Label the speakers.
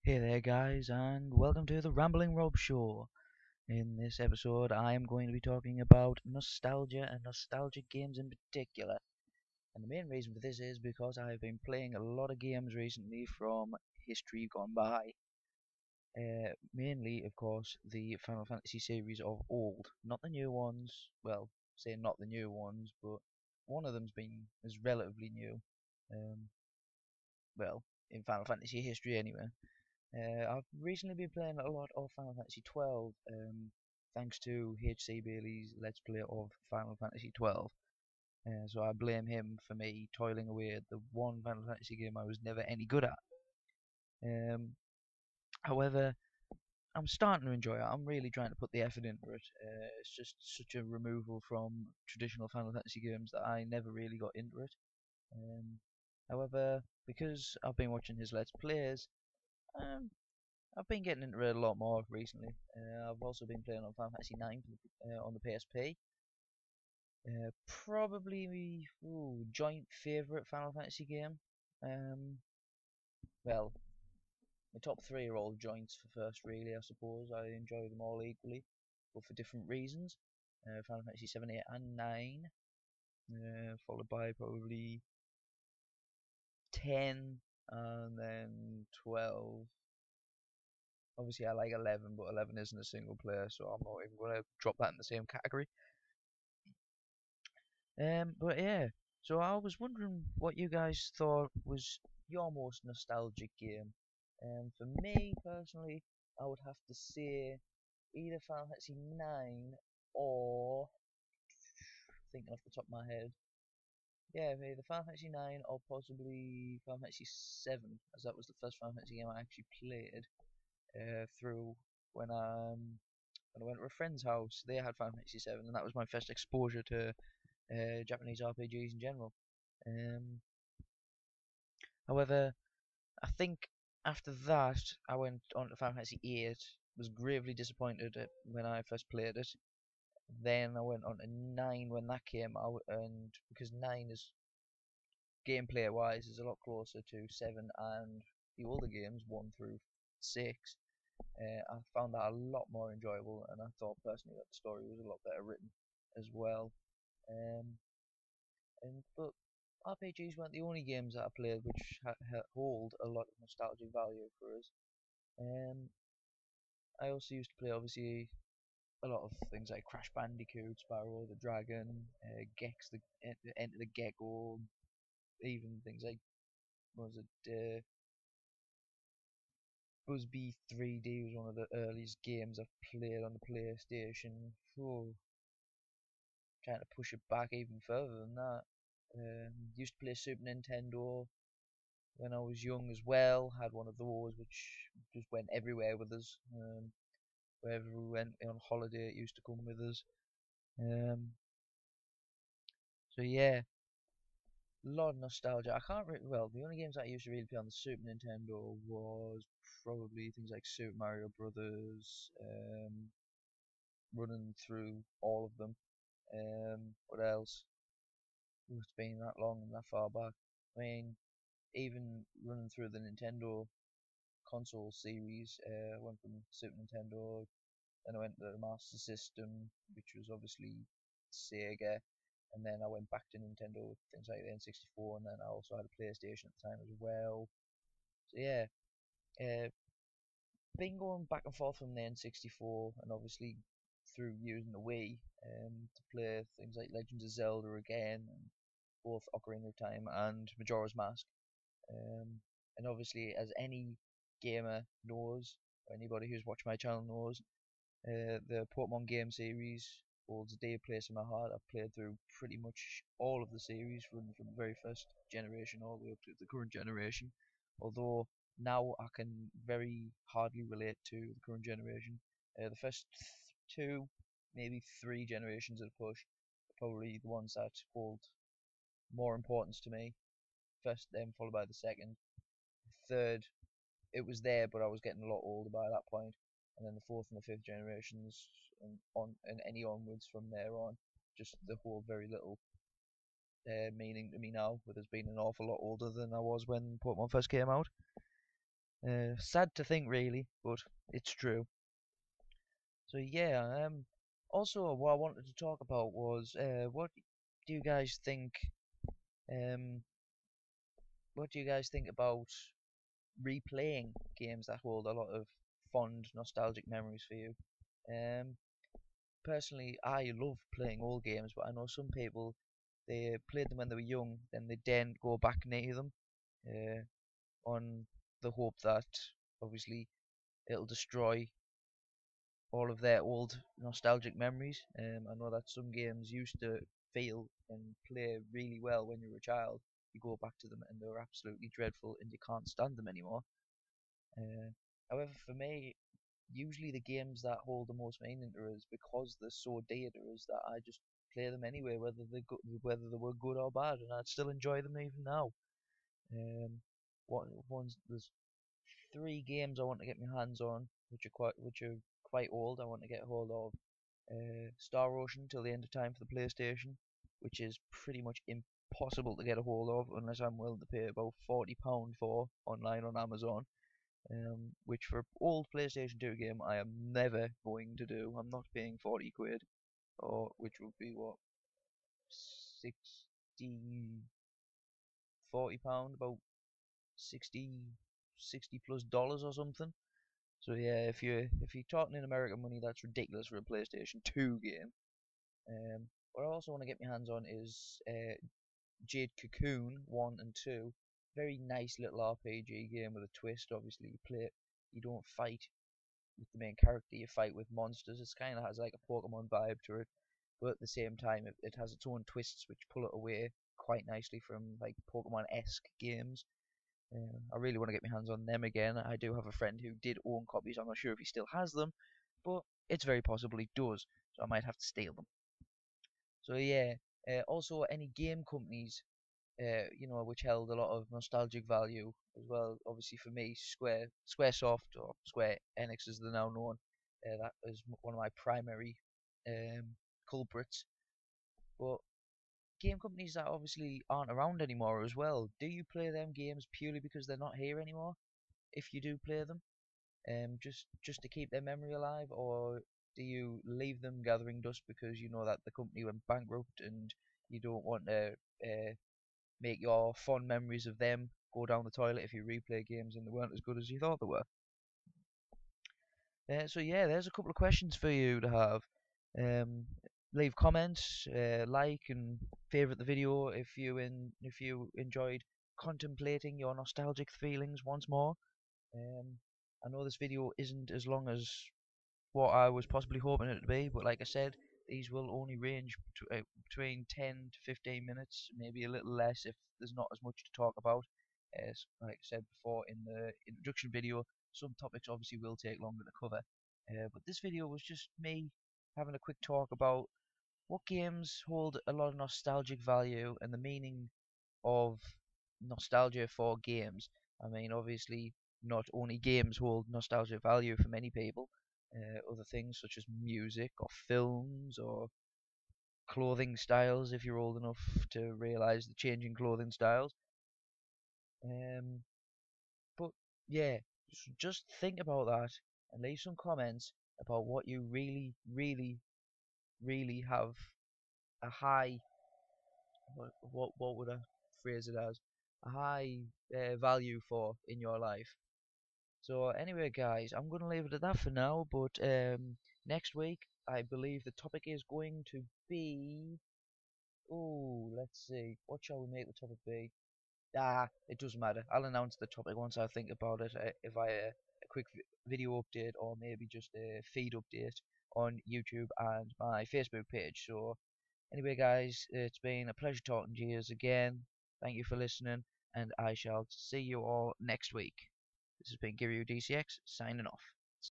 Speaker 1: Hey there, guys, and welcome to the Rambling Rob Show. In this episode, I am going to be talking about nostalgia and nostalgic games in particular. And the main reason for this is because I've been playing a lot of games recently from history gone by. Mainly, of course, the Final Fantasy series of old, not the new ones. Well, say not the new ones, but one of them's been is relatively new. Um, well, in Final Fantasy history anyway. I've recently been playing a lot of Final Fantasy 12, thanks to HC Bailey's Let's Play of Final Fantasy 12. So I blame him for me toiling away at the one Final Fantasy game I was never any good at. Um, However, I'm starting to enjoy it. I'm really trying to put the effort into it. It's just such a removal from traditional Final Fantasy games that I never really got into it. Um, However, because I've been watching his Let's Plays, um, I've been getting into it a lot more recently. I've also been playing on Final Fantasy 9 on the PSP. Probably joint favorite Final Fantasy game. Um, well, my top three are all joints for first, really. I suppose I enjoy them all equally, but for different reasons. Final Fantasy 7, 8, and 9, followed by probably 10, and then 12. Obviously, I like 11, but 11 isn't a single player, so I'm not even going to drop that in the same category. But yeah, so I was wondering what you guys thought was your most nostalgic game. For me personally, I would have to say either Final Fantasy 9 or thinking off the top of my head, yeah, either Final Fantasy 9 or possibly Final Fantasy 7, as that was the first Final Fantasy game I actually played through when when I went to a friend's house. They had Final Fantasy 7, and that was my first exposure to Japanese RPGs in general. Um, However, I think after that I went on to Final Fantasy 8. Was gravely disappointed when I first played it. Then I went on to 9 when that came out, and because 9 is gameplay wise is a lot closer to 7 and the older games 1 through 6. I found that a lot more enjoyable, and I thought personally that the story was a lot better written as well. Um, but RPGs weren't the only games that I played which hold a lot of nostalgic value for us. Um, I also used to play obviously a lot of things like Crash Bandicoot, Spyro the Dragon, Gex the Enter the Gecko, even things like what was it Buzz 3D was one of the earliest games I've played on the PlayStation. Oh, trying to push it back even further than that. Used to play Super Nintendo when I was young as well. Had one of those which just went everywhere with us. Wherever we went on holiday, it used to come with us. Um, so yeah, a lot of nostalgia. I can't really, well, the only games I used to really play on the Super Nintendo was probably things like Super Mario Brothers, running through all of them. What else? It's been that long and that far back. I mean, even running through the Nintendo console series, I went from Super Nintendo, then I went to the Master System, which was obviously Sega, and then I went back to Nintendo with things like the N64, and then I also had a PlayStation at the time as well. So yeah, uh, been going back and forth from the N64, and obviously through using the Wii to play things like Legends of Zelda again, and both Ocarina of Time and Majora's Mask. Um, and obviously, as any gamer knows, or anybody who's watched my channel knows, the Pokemon game series holds a dear place in my heart. I've played through pretty much all of the series from the very first generation all the way up to the current generation. Although now I can very hardly relate to the current generation. The first two, maybe three generations of the push are probably the ones that hold more importance to me. First, then followed by the second. Third, it was there, but I was getting a lot older by that point. And then the fourth and the fifth generations, and any onwards from there on, just the whole very little meaning to me now, with us being an awful lot older than I was when Pokemon first came out. Sad to think, really, but it's true. So yeah, also what I wanted to talk about was what do you guys think? Um, what do you guys think about replaying games that hold a lot of fond, nostalgic memories for you? Um, Personally, I love playing old games, but I know some people they played them when they were young, then they daren't go back near them, uh, on the hope that obviously it'll destroy all of their old nostalgic memories. I know that some games used to feel and play really well when you were a child. You go back to them and they're absolutely dreadful and you can't stand them anymore. Uh, However, for me, usually the games that hold the most meaning to us because they're so dear to us that I just play them anyway, whether they were good or bad, and I'd still enjoy them even now. Um, there's three games I want to get my hands on, which are quite old. I want to get hold of Star Ocean till the end of time for the PlayStation, which is pretty much impossible to get a hold of unless I'm willing to pay about £40 for online on Amazon. Which for old PlayStation 2 game I am never going to do. I'm not paying 40 quid, or which would be what 60 £40, about 60 plus dollars or something. So yeah, if you're talking in American money, that's ridiculous for a PlayStation 2 game. What I also want to get my hands on is Jade Cocoon 1 and 2. Very nice little RPG game with a twist. Obviously, you don't fight with the main character, you fight with monsters. It kind of has like a Pokemon vibe to it, but at the same time, it has its own twists which pull it away quite nicely from like Pokemon-esque games. I really want to get my hands on them again. I do have a friend who did own copies. I'm not sure if he still has them, but it's very possible he does. So I might have to steal them. So yeah. Also, any game companies which held a lot of nostalgic value as well. Obviously, for me, SquareSoft or Square Enix as they're now known, that is one of my primary um, culprits. But game companies that obviously aren't around anymore as well. Do you play them games purely because they're not here anymore? If you do play them, just to keep their memory alive, or do you leave them gathering dust because you know that the company went bankrupt and you don't want to make your fond memories of them go down the toilet if you replay games and they weren't as good as you thought they were? So yeah, there's a couple of questions for you to have. Um, Leave comments, like and favorite the video if you enjoyed contemplating your nostalgic feelings once more. Um, I know this video isn't as long as what I was possibly hoping it to be, but like I said, these will only range between 10 to 15 minutes, maybe a little less if there's not as much to talk about. As like I said before in the introduction video, some topics obviously will take longer to cover. But this video was just me having a quick talk about what games hold a lot of nostalgic value and the meaning of nostalgia for games. I mean, obviously, not only games hold nostalgic value for many people, other things such as music or films or clothing styles, if you're old enough to realize the changing clothing styles. Um, but yeah, just think about that and leave some comments about what you really, really, really have a high what would I phrase it as? A high value for in your life. So anyway, guys, I'm gonna leave it at that for now. But next week, I believe the topic is going to be. Oh, let's see. What shall we make the topic be? Ah, it doesn't matter. I'll announce the topic once I think about it. If I a quick video update or maybe just a feed update on YouTube and my Facebook page. So anyway, guys, it's been a pleasure talking to you again. Thank you for listening, and I shall see you all next week. This has been Giryu DCX signing off.